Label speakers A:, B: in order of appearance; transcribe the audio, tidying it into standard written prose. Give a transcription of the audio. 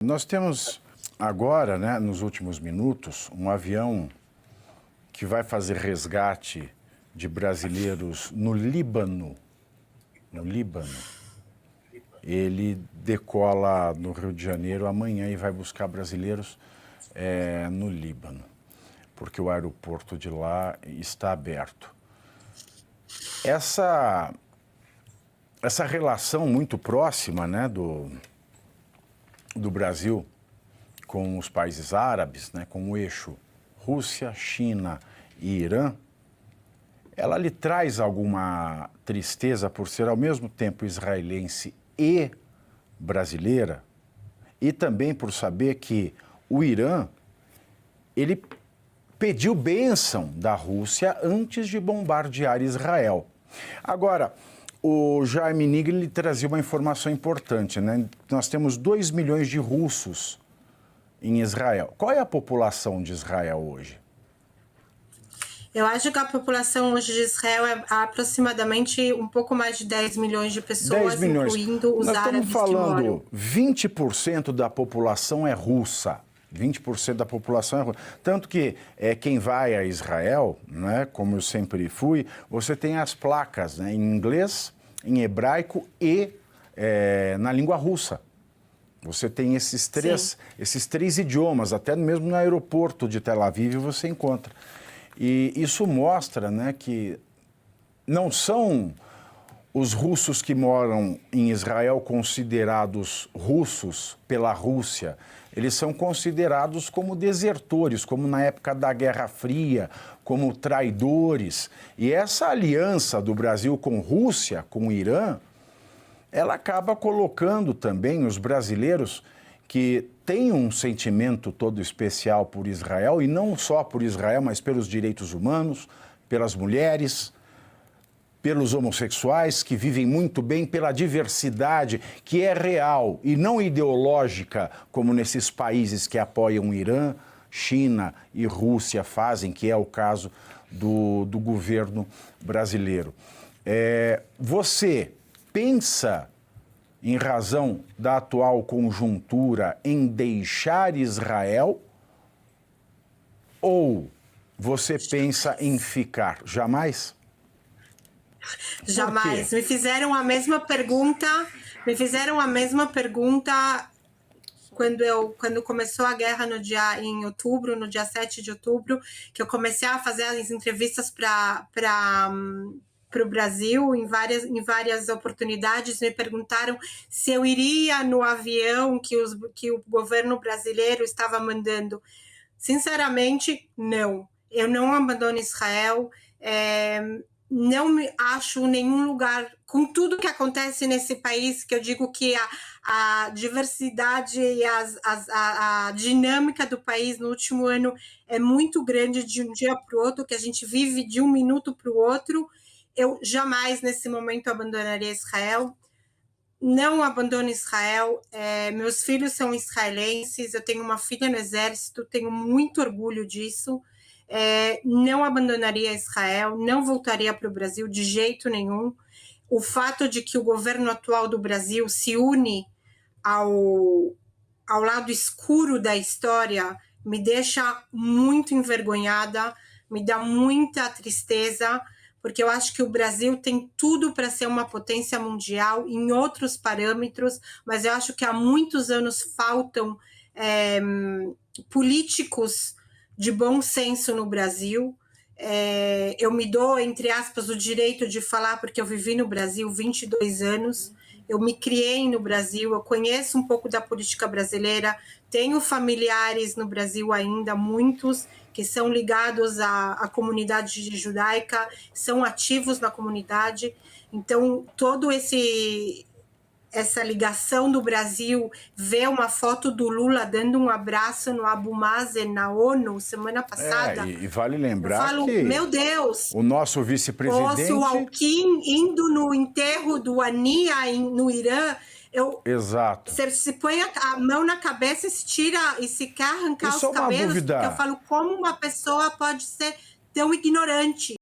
A: Nós temos agora, né, nos últimos minutos, um avião que vai fazer resgate de brasileiros no Líbano. No Líbano. Ele decola no Rio de Janeiro amanhã e vai buscar brasileiros no Líbano, porque o aeroporto de lá está aberto. Essa relação muito próxima, né, do Brasil com os países árabes, né, com o eixo Rússia, China e Irã, ela lhe traz alguma tristeza por ser ao mesmo tempo israelense e brasileira, e também por saber que o Irã, ele pediu bênção da Rússia antes de bombardear Israel. Agora, o Jaime Nigri lhe trazia uma informação importante, né? Nós temos 2 milhões de russos em Israel. Qual é a população de Israel hoje?
B: Eu acho que a população hoje de Israel é aproximadamente um pouco mais de 10 milhões de pessoas,
A: 10 milhões.
B: Incluindo os árabes que moram.
A: Nós estamos falando, 20% da população é russa. 20% da população é russa. Tanto que quem vai a Israel, né, como eu sempre fui, você tem as placas, né, em inglês, em hebraico e na língua russa. Você tem esses três idiomas, até mesmo no aeroporto de Tel Aviv você encontra. E isso mostra, né, que não são os russos que moram em Israel considerados russos pela Rússia. Eles são considerados como desertores, como na época da Guerra Fria, como traidores. E essa aliança do Brasil com Rússia, com o Irã, ela acaba colocando também os brasileiros que têm um sentimento todo especial por Israel, e não só por Israel, mas pelos direitos humanos, pelas mulheres, pelos homossexuais, que vivem muito bem, pela diversidade, que é real e não ideológica, como nesses países que apoiam o Irã, China e Rússia fazem, que é o caso do governo brasileiro. Você pensa, em razão da atual conjuntura, em deixar Israel, ou você pensa em ficar? Jamais?
B: Jamais. Me fizeram a mesma pergunta quando começou a guerra em outubro, no dia 7 de outubro, que eu comecei a fazer as entrevistas para o Brasil, em várias oportunidades. Me perguntaram se eu iria no avião que o governo brasileiro estava mandando. Sinceramente, não. Eu não abandono Israel. Não me acho nenhum lugar, com tudo que acontece nesse país, que eu digo que a diversidade e a dinâmica do país no último ano é muito grande, de um dia para o outro, que a gente vive de um minuto para o outro. Eu jamais, nesse momento, abandonaria Israel. Não abandono Israel. Meus filhos são israelenses, eu tenho uma filha no exército, tenho muito orgulho disso. Não abandonaria Israel, não voltaria para o Brasil de jeito nenhum. O fato de que o governo atual do Brasil se une ao lado escuro da história me deixa muito envergonhada, me dá muita tristeza, porque eu acho que o Brasil tem tudo para ser uma potência mundial em outros parâmetros, mas eu acho que há muitos anos faltam políticos de bom senso no Brasil. Eu me dou, entre aspas, o direito de falar, porque eu vivi no Brasil 22 anos, eu me criei no Brasil, eu conheço um pouco da política brasileira, tenho familiares no Brasil ainda, muitos que são ligados à comunidade judaica, são ativos na comunidade. Então, essa ligação do Brasil, ver uma foto do Lula dando um abraço no Abu Mazen, na ONU, semana passada.
A: E vale lembrar
B: que, meu Deus,
A: o nosso vice-presidente...
B: O Alquim indo no enterro do Ania no Irã,
A: Exato.
B: Você põe a mão na cabeça e se tira, e se quer arrancar os cabelos, porque eu falo, como uma pessoa pode ser tão ignorante?